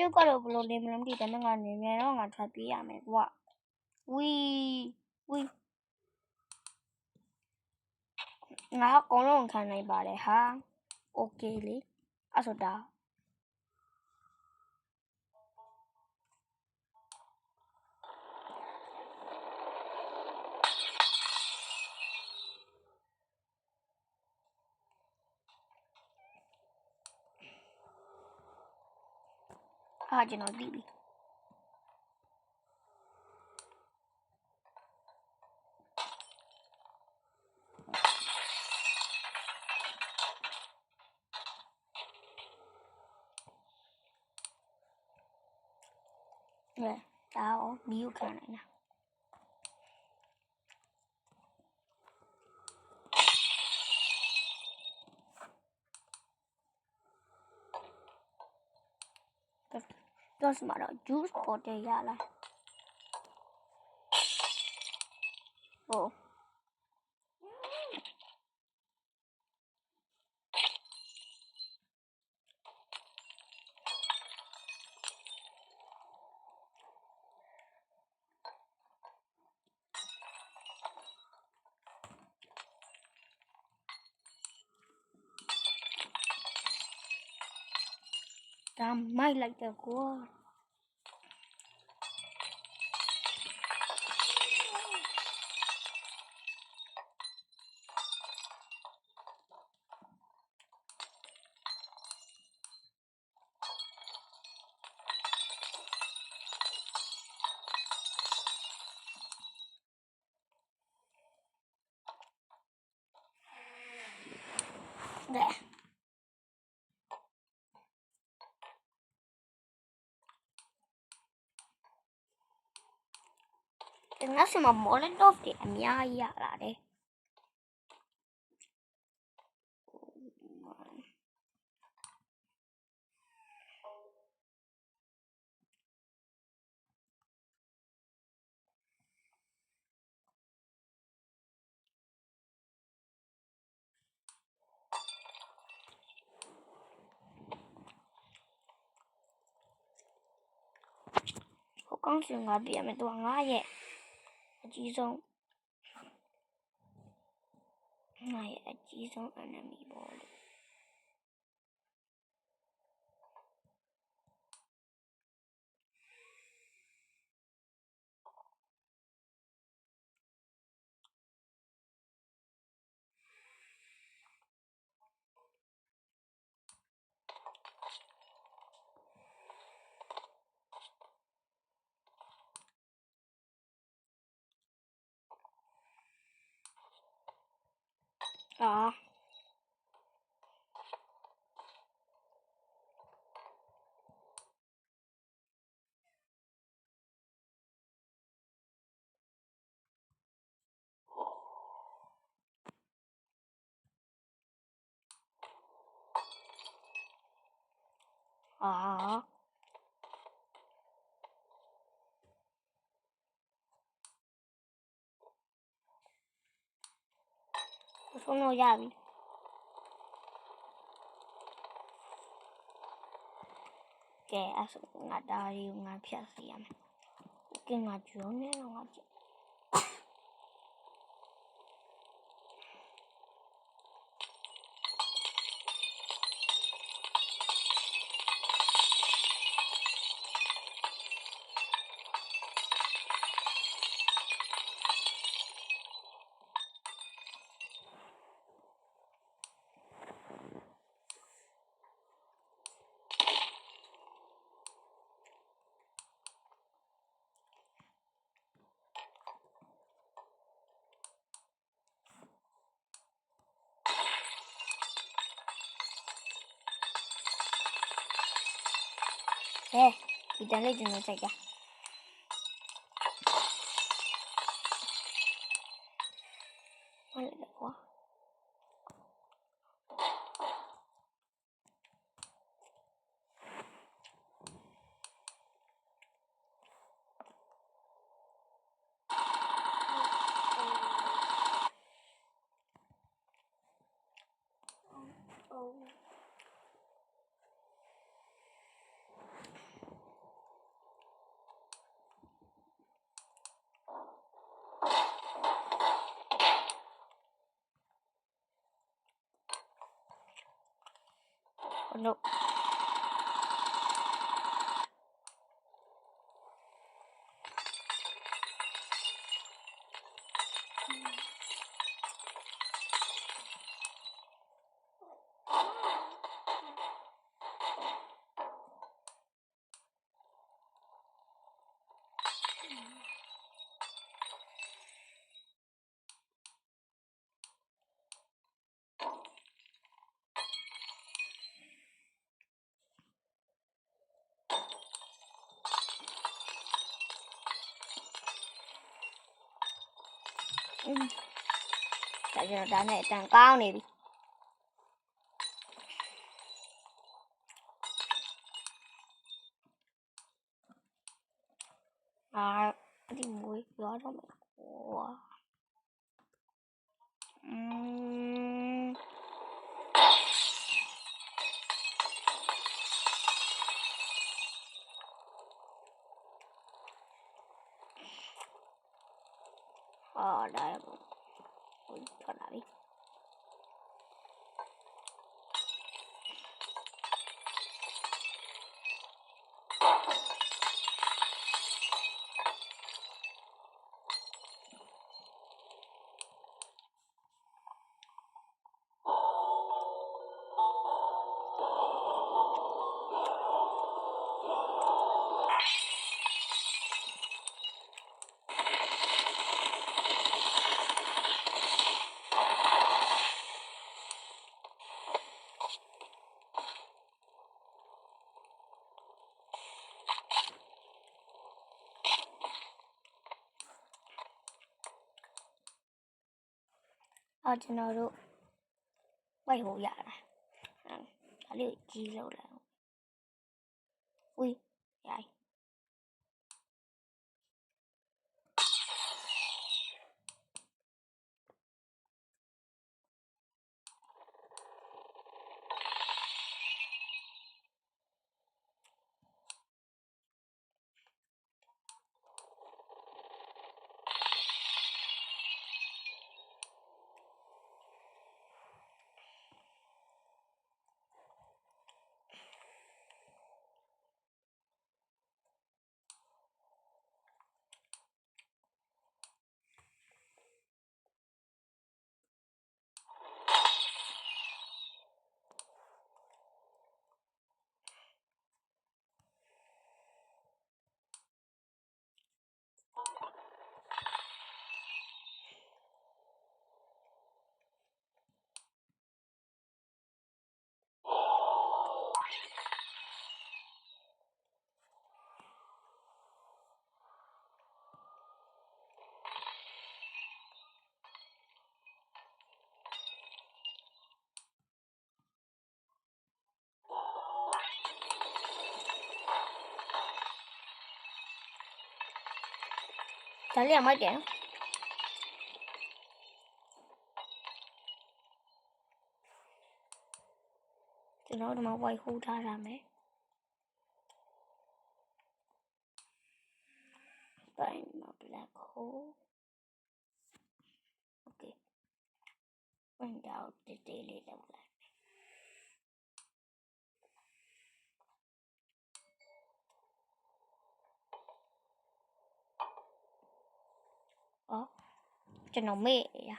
ရုပ်ကတော့ဘလို့နေမလို့မသိတယ်ငါနေမြန်တော့ငါထွက်ပြေးရမယ်ကွာဝီငါအကုန်လုံးခံနိုင်ပါတယ်ဟာโอเคလေအဲ့ဆိုတာကျွန်တော်သိပြီဒါရောမီးကိုခံနိုင်တာတော့စမှာတော့ juice bottle ရလာဟိုဒါမိုက်လိုက်တယ်ကွာငါ့ဆီမှာ Molotov တွေအများကြီးရလာတယ်ဟိုကောင်းစင်ငါပြရမယ်သူကငါရဲ့အကြီးဆုံးenemy ပေါ့လေဆုံးလို့ရပြီကဲအဲ့ဆိုငါဒါရီကိုငါဖြတ်စီရမယ်ကဲငါဂျုံနေတော့ငါကြည့်ဒီတန်းလေးကျွန်တော်ချိန်ကြဟုတ်တယ်ကွာ no ဒါကျွန်တော်ဒါနဲ့အတန်ကောင်းနေပြီဒီမွေးရတော့မယ်ဝါဒါထွက်လာပြီကျွန်တော်တို့ဝိုက်ဟိုရတာဒါလေးကိုကြီးလောက်လိုက်ဦးရိုက်ဒါလေးကမိုက်တယ်ကျွန်တော်တို့မှာ white hole ထားရမယ်Find my black hole. Okay. Find out the daily level.ကျွန်တော်မေ့ရ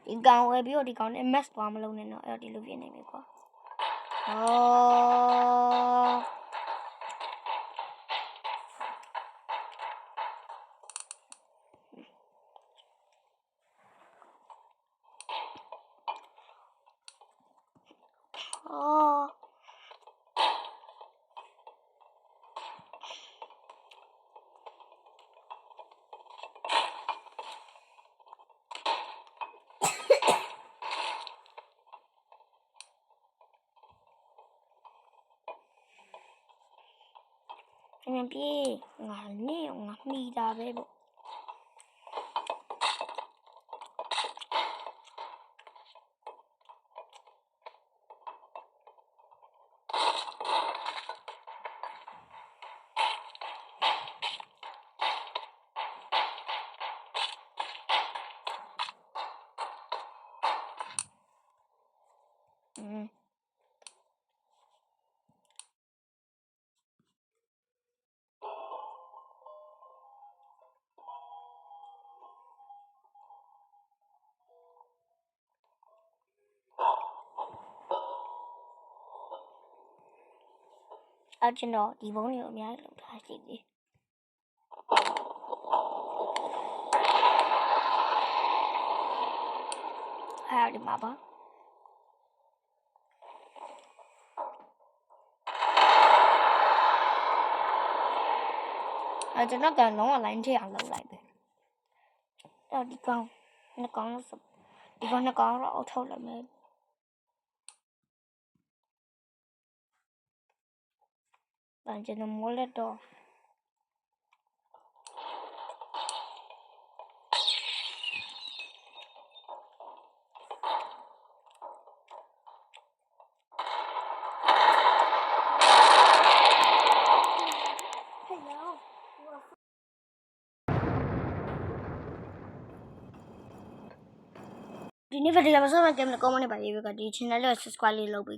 ဒီကောင်ဝယ်ပြီးတော့ဒီကောင်နဲ့ mess သွားမလုံးနဲ့တော့အဲ့တော့ဒီလိုဖြစ်နေပြီကွာ그냥 비 아니에요. 미다 배고. ကျွန်တော်ဒီဘုံတွေကိုအများကြီးလုပ်ထားရှိသေးဒီမှာပါကျွန်တော်ကတော့လုံးဝ line ထည့်အောင်လုပ်လိုက်ပဲဒီကောင်နှစ်ကောင်လို့ဆိုဒီကောင်နှစ်ကောင်တော့အုပ်ထုတ်လိုက်မယ်ကျွန်တော်မိုးလက်တော့ဒီနေ့ဗီဒီယိုမှာဆက်မှကြည့်မယ်ကောင်းမနေပါရေးပဲကဒီ channel လေးကို subscribe လေးလုပ်ပေး